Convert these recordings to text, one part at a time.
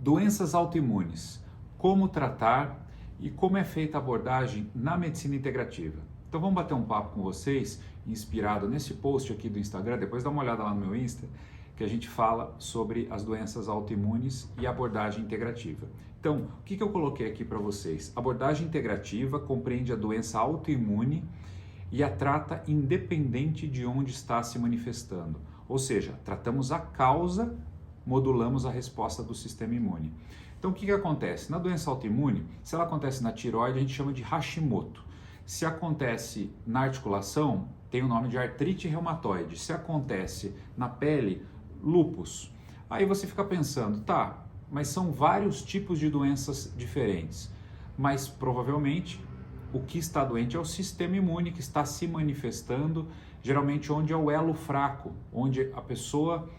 Doenças autoimunes, como tratar e como é feita a abordagem na medicina integrativa. Então vamos bater um papo com vocês, inspirado nesse post aqui do Instagram, depois dá uma olhada lá no meu Insta, que a gente fala sobre as doenças autoimunes e abordagem integrativa. Então, o que eu coloquei aqui para vocês? Abordagem integrativa compreende a doença autoimune e a trata independente de onde está se manifestando. Ou seja, tratamos a causa, modulamos a resposta do sistema imune. Então o que acontece? Na doença autoimune, se ela acontece na tireoide, a gente chama de Hashimoto. Se acontece na articulação, tem o nome de artrite reumatoide. Se acontece na pele, lúpus. Aí você fica pensando, tá, mas são vários tipos de doenças diferentes. Mas provavelmente o que está doente é o sistema imune que está se manifestando, geralmente onde é o elo fraco, onde a pessoa,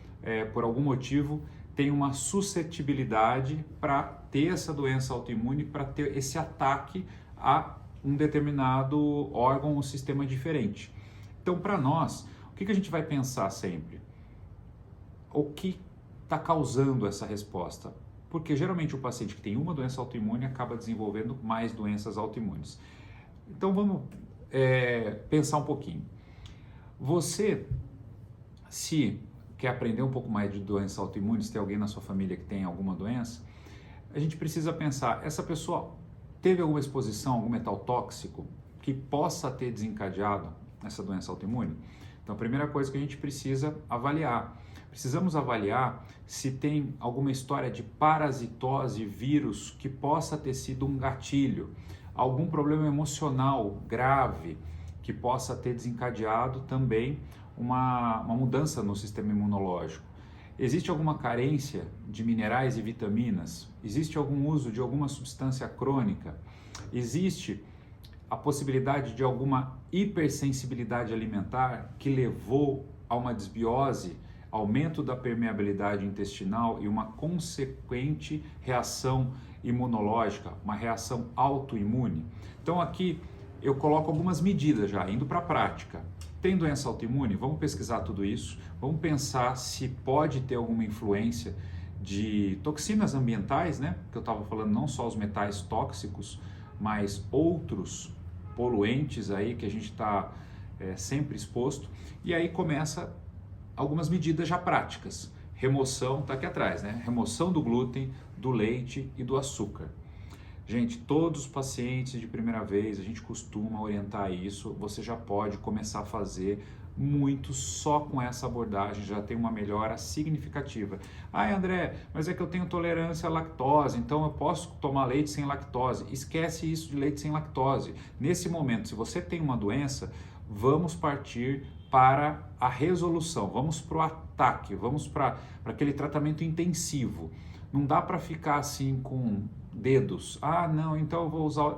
por algum motivo, tem uma suscetibilidade para ter essa doença autoimune, para ter esse ataque a um determinado órgão ou sistema diferente. Então, para nós, o que a gente vai pensar sempre? O que está causando essa resposta? Porque geralmente o paciente que tem uma doença autoimune acaba desenvolvendo mais doenças autoimunes. Então vamos pensar um pouquinho. Você, se quer aprender um pouco mais de doenças autoimunes, se tem alguém na sua família que tem alguma doença, a gente precisa pensar, essa pessoa teve alguma exposição a algum metal tóxico que possa ter desencadeado essa doença autoimune? Então a primeira coisa que a gente precisa avaliar, precisamos avaliar se tem alguma história de parasitose, vírus que possa ter sido um gatilho, algum problema emocional grave que possa ter desencadeado também uma mudança no sistema imunológico. Existe alguma carência de minerais e vitaminas? Existe algum uso de alguma substância crônica? Existe a possibilidade de alguma hipersensibilidade alimentar que levou a uma desbiose, aumento da permeabilidade intestinal e uma consequente reação imunológica, uma reação autoimune? Então aqui eu coloco algumas medidas já, indo para a prática. Tem doença autoimune? Vamos pesquisar tudo isso, vamos pensar se pode ter alguma influência de toxinas ambientais, né? Que eu estava falando, não só os metais tóxicos, mas outros poluentes aí que a gente está sempre exposto. E aí começa algumas medidas já práticas. Remoção, está aqui atrás, né? Remoção do glúten, do leite e do açúcar. Gente, todos os pacientes de primeira vez, a gente costuma orientar isso, você já pode começar a fazer muito só com essa abordagem, já tem uma melhora significativa. Ah, André, mas é que eu tenho tolerância à lactose, então eu posso tomar leite sem lactose. Esquece isso de leite sem lactose. Nesse momento, se você tem uma doença, vamos partir para a resolução, vamos para o ataque, vamos para aquele tratamento intensivo. Não dá para ficar assim com dedos. Ah, não, então eu vou usar...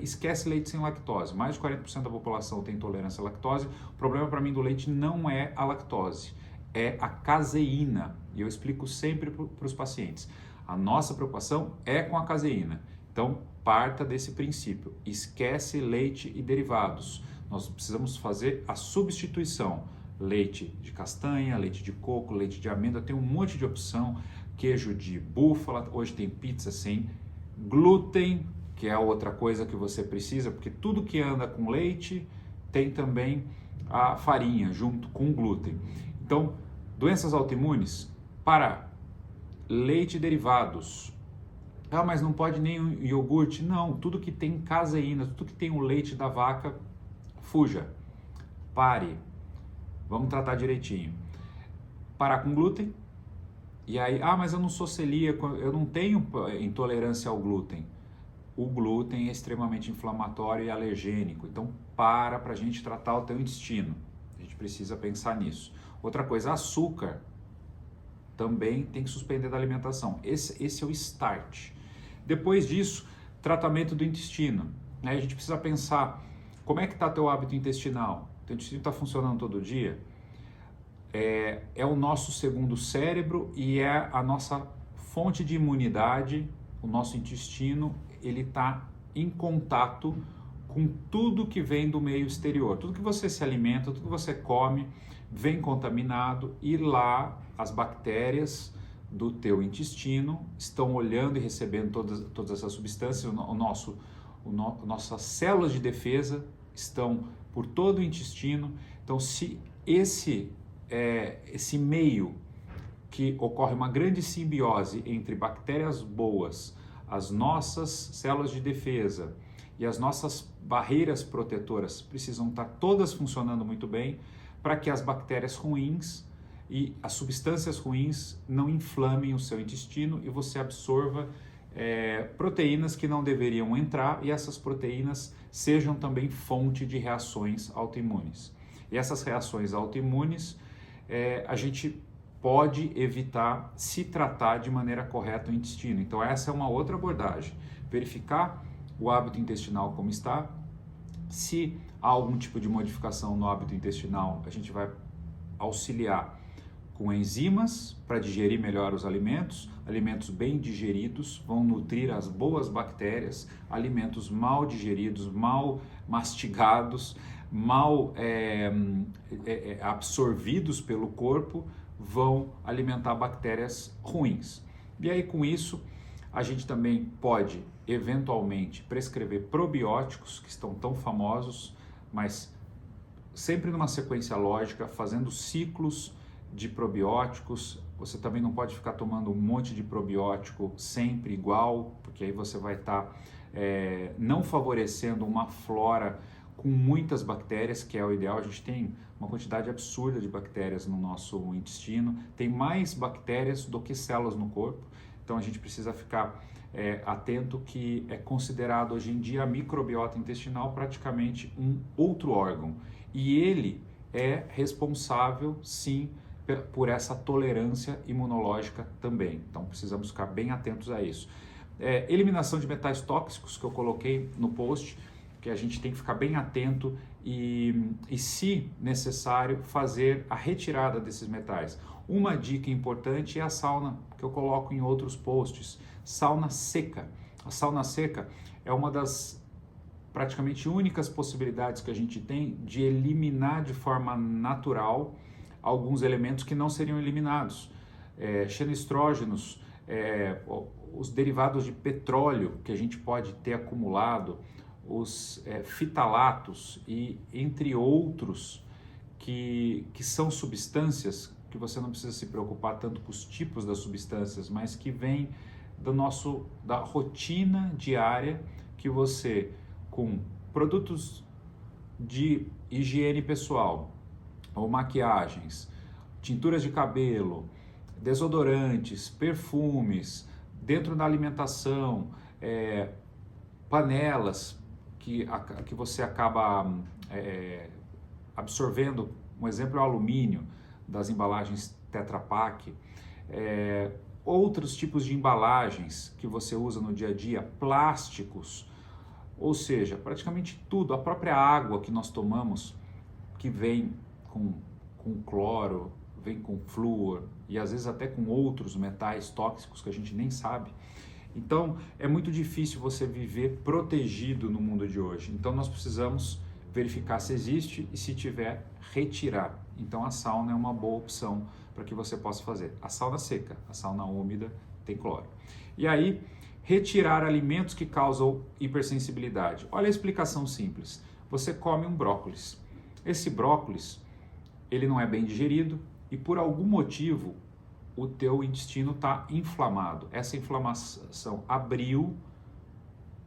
Esquece leite sem lactose. Mais de 40% da população tem intolerância à lactose. O problema para mim do leite não é a lactose, é a caseína. E eu explico sempre para os pacientes. A nossa preocupação é com a caseína. Então, parta desse princípio. Esquece leite e derivados. Nós precisamos fazer a substituição. Leite de castanha, leite de coco, leite de amêndoa, tem um monte de opção. Queijo de búfala, hoje tem pizza sem glúten, que é outra coisa que você precisa, porque tudo que anda com leite tem também a farinha junto com glúten. Então, doenças autoimunes, para leite e derivados. Ah, mas não pode nem o iogurte? Não, tudo que tem caseína, tudo que tem o leite da vaca, fuja, pare, vamos tratar direitinho. Parar com glúten. E aí, ah, mas eu não sou celíaco, eu não tenho intolerância ao glúten. O glúten é extremamente inflamatório e alergênico, então para a gente tratar o teu intestino. A gente precisa pensar nisso. Outra coisa, açúcar também tem que suspender da alimentação. Esse é o start. Depois disso, tratamento do intestino. Aí a gente precisa pensar, como é que está teu hábito intestinal? Teu intestino está funcionando todo dia? É o nosso segundo cérebro e é a nossa fonte de imunidade. O nosso intestino, ele está em contato com tudo que vem do meio exterior. Tudo que você se alimenta, tudo que você come, vem contaminado e lá as bactérias do teu intestino estão olhando e recebendo todas essas substâncias. Nossas células de defesa estão por todo o intestino. Então, se esse meio que ocorre uma grande simbiose entre bactérias boas, as nossas células de defesa e as nossas barreiras protetoras precisam estar todas funcionando muito bem para que as bactérias ruins e as substâncias ruins não inflamem o seu intestino e você absorva proteínas que não deveriam entrar e essas proteínas sejam também fonte de reações autoimunes. E essas reações autoimunes a gente pode evitar se tratar de maneira correta o intestino. Então essa é uma outra abordagem, verificar o hábito intestinal como está. Se há algum tipo de modificação no hábito intestinal, a gente vai auxiliar com enzimas para digerir melhor os alimentos. Alimentos bem digeridos vão nutrir as boas bactérias, alimentos mal digeridos, mal mastigados, mal absorvidos pelo corpo, vão alimentar bactérias ruins. E aí com isso a gente também pode eventualmente prescrever probióticos que estão tão famosos, mas sempre numa sequência lógica, fazendo ciclos de probióticos. Você também não pode ficar tomando um monte de probiótico sempre igual, porque aí você vai estar não favorecendo uma flora com muitas bactérias, que é o ideal. A gente tem uma quantidade absurda de bactérias no nosso intestino, tem mais bactérias do que células no corpo, então a gente precisa ficar atento que é considerado hoje em dia a microbiota intestinal praticamente um outro órgão, e ele é responsável sim por essa tolerância imunológica também, então precisamos ficar bem atentos a isso. Eliminação de metais tóxicos, que eu coloquei no post, que a gente tem que ficar bem atento e, se necessário, fazer a retirada desses metais. Uma dica importante é a sauna, que eu coloco em outros posts, sauna seca. A sauna seca é uma das praticamente únicas possibilidades que a gente tem de eliminar de forma natural alguns elementos que não seriam eliminados. Xenoestrógenos, os derivados de petróleo que a gente pode ter acumulado, os fitalatos e entre outros que são substâncias que você não precisa se preocupar tanto com os tipos das substâncias, mas que vêm da rotina diária que você, com produtos de higiene pessoal ou maquiagens, tinturas de cabelo, desodorantes, perfumes, dentro da alimentação, panelas que você acaba absorvendo. Um exemplo é o alumínio das embalagens Tetra Pak, outros tipos de embalagens que você usa no dia a dia, plásticos, ou seja, praticamente tudo, a própria água que nós tomamos, que vem com cloro, vem com flúor e às vezes até com outros metais tóxicos que a gente nem sabe. Então é muito difícil você viver protegido no mundo de hoje. Então nós precisamos verificar se existe e, se tiver, retirar. Então a sauna é uma boa opção para que você possa fazer. A sauna seca, a sauna úmida tem cloro. E aí, retirar alimentos que causam hipersensibilidade. Olha a explicação simples. Você come um brócolis. Esse brócolis, ele não é bem digerido e por algum motivo o teu intestino está inflamado. Essa inflamação abriu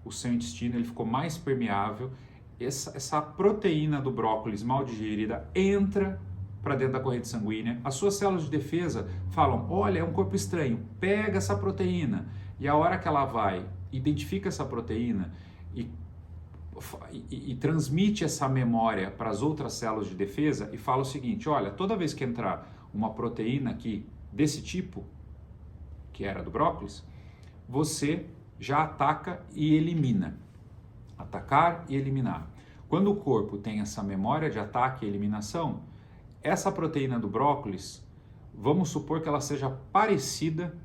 o seu intestino, ele ficou mais permeável. Essa proteína do brócolis mal digerida entra para dentro da corrente sanguínea. As suas células de defesa falam: olha, é um corpo estranho, pega essa proteína. E a hora que ela vai, identifica essa proteína e transmite essa memória para as outras células de defesa e fala o seguinte: olha, toda vez que entrar uma proteína aqui desse tipo, que era do brócolis, você já ataca e elimina. Atacar e eliminar. Quando o corpo tem essa memória de ataque e eliminação, essa proteína do brócolis, vamos supor que ela seja parecida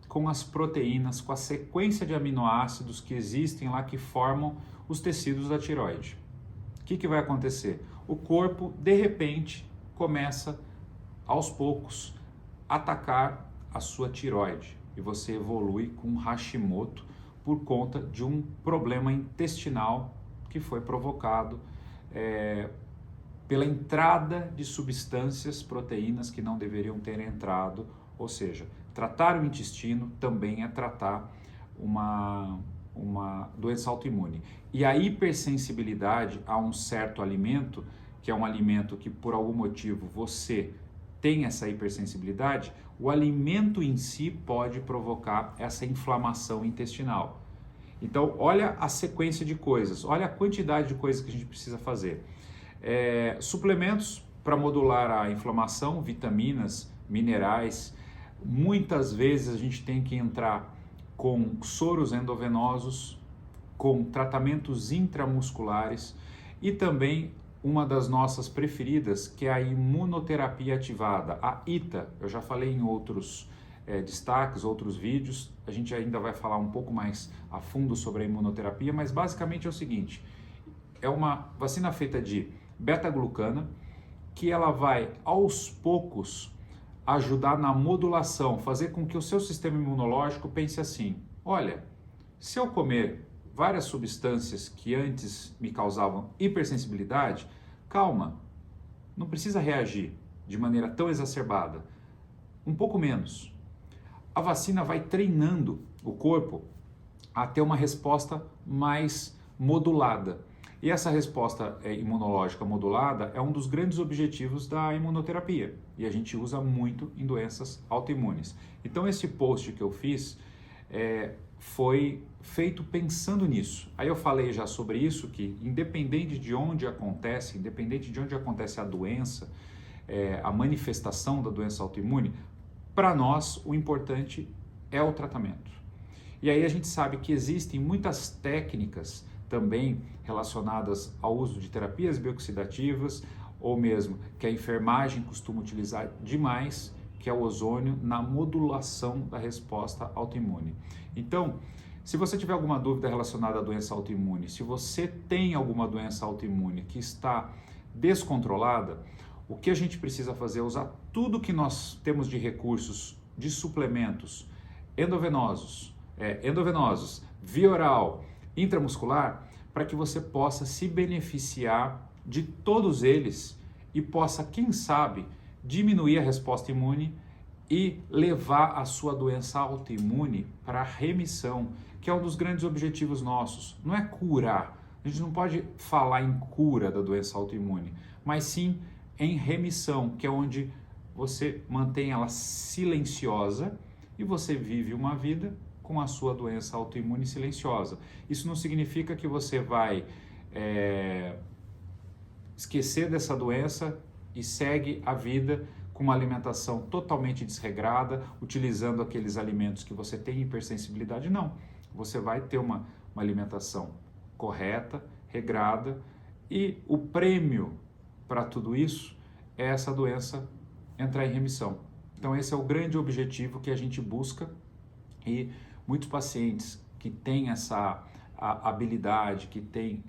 com as proteínas, com a sequência de aminoácidos que existem lá, que formam os tecidos da tireoide. O que vai acontecer? O corpo, de repente, começa aos poucos atacar a sua tireoide e você evolui com Hashimoto por conta de um problema intestinal que foi provocado pela entrada de substâncias, proteínas que não deveriam ter entrado, ou seja, tratar o intestino também é tratar uma doença autoimune. E a hipersensibilidade a um certo alimento, que é um alimento que por algum motivo você tem essa hipersensibilidade, o alimento em si pode provocar essa inflamação intestinal. Então, olha a sequência de coisas, olha a quantidade de coisas que a gente precisa fazer. Suplementos para modular a inflamação, vitaminas, minerais. Muitas vezes a gente tem que entrar com soros endovenosos, com tratamentos intramusculares e também uma das nossas preferidas, que é a imunoterapia ativada, a ITA. Eu já falei em outros destaques, outros vídeos, a gente ainda vai falar um pouco mais a fundo sobre a imunoterapia, mas basicamente é o seguinte, é uma vacina feita de beta-glucana, que ela vai aos poucos ajudar na modulação, fazer com que o seu sistema imunológico pense assim, olha, se eu comer várias substâncias que antes me causavam hipersensibilidade, calma, não precisa reagir de maneira tão exacerbada, um pouco menos. A vacina vai treinando o corpo a ter uma resposta mais modulada. E essa resposta imunológica modulada é um dos grandes objetivos da imunoterapia. E a gente usa muito em doenças autoimunes. Então esse post que eu fiz foi feito pensando nisso. Aí eu falei já sobre isso, que independente de onde acontece, independente de onde acontece a doença, a manifestação da doença autoimune, para nós o importante é o tratamento. E aí a gente sabe que existem muitas técnicas também relacionadas ao uso de terapias bioxidativas, ou mesmo que a enfermagem costuma utilizar demais, que é o ozônio, na modulação da resposta autoimune. Então, se você tiver alguma dúvida relacionada à doença autoimune, se você tem alguma doença autoimune que está descontrolada, o que a gente precisa fazer é usar tudo que nós temos de recursos, de suplementos endovenosos, via oral, intramuscular, para que você possa se beneficiar de todos eles e possa, quem sabe, diminuir a resposta imune e levar a sua doença autoimune para a remissão, que é um dos grandes objetivos nossos. Não é curar, a gente não pode falar em cura da doença autoimune, mas sim em remissão, que é onde você mantém ela silenciosa e você vive uma vida com a sua doença autoimune silenciosa. Isso não significa que você vai esquecer dessa doença e segue a vida com uma alimentação totalmente desregrada, utilizando aqueles alimentos que você tem hipersensibilidade. Não, você vai ter uma alimentação correta, regrada, e o prêmio para tudo isso é essa doença entrar em remissão. Então esse é o grande objetivo que a gente busca, e muitos pacientes que têm essa habilidade, que têm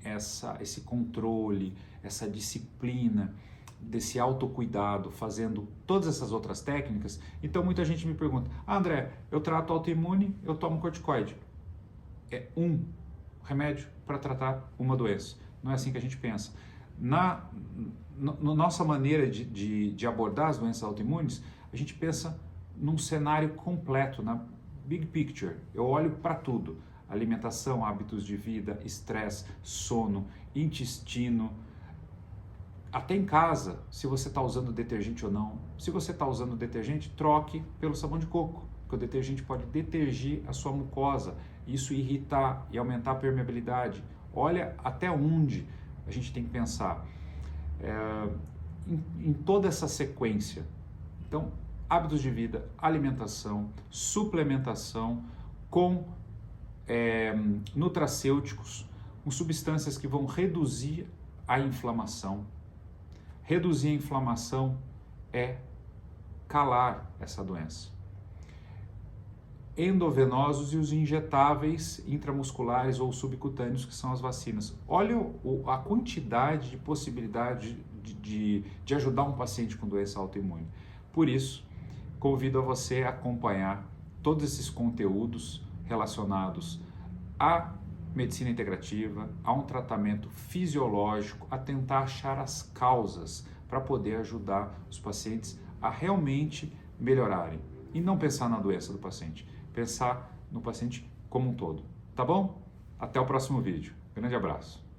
esse controle, essa disciplina, desse autocuidado, fazendo todas essas outras técnicas. Então muita gente me pergunta, André, eu trato autoimune, eu tomo corticoide. É um remédio para tratar uma doença. Não é assim que a gente pensa. Na nossa maneira de abordar as doenças autoimunes, a gente pensa num cenário completo, na big picture. Eu olho para tudo: alimentação, hábitos de vida, estresse, sono, intestino, até em casa, se você está usando detergente ou não. Se você está usando detergente, troque pelo sabão de coco, porque o detergente pode detergir a sua mucosa, isso irritar e aumentar a permeabilidade. Olha até onde a gente tem que pensar em toda essa sequência. Então, hábitos de vida, alimentação, suplementação com nutracêuticos, com substâncias que vão reduzir a inflamação. Reduzir a inflamação é calar essa doença. Endovenosos e os injetáveis intramusculares ou subcutâneos, que são as vacinas. Olha a quantidade de possibilidade de ajudar um paciente com doença autoimune. Por isso, convido a você a acompanhar todos esses conteúdos relacionados à medicina integrativa, a um tratamento fisiológico, a tentar achar as causas para poder ajudar os pacientes a realmente melhorarem. E não pensar na doença do paciente, pensar no paciente como um todo. Tá bom? Até o próximo vídeo. Grande abraço.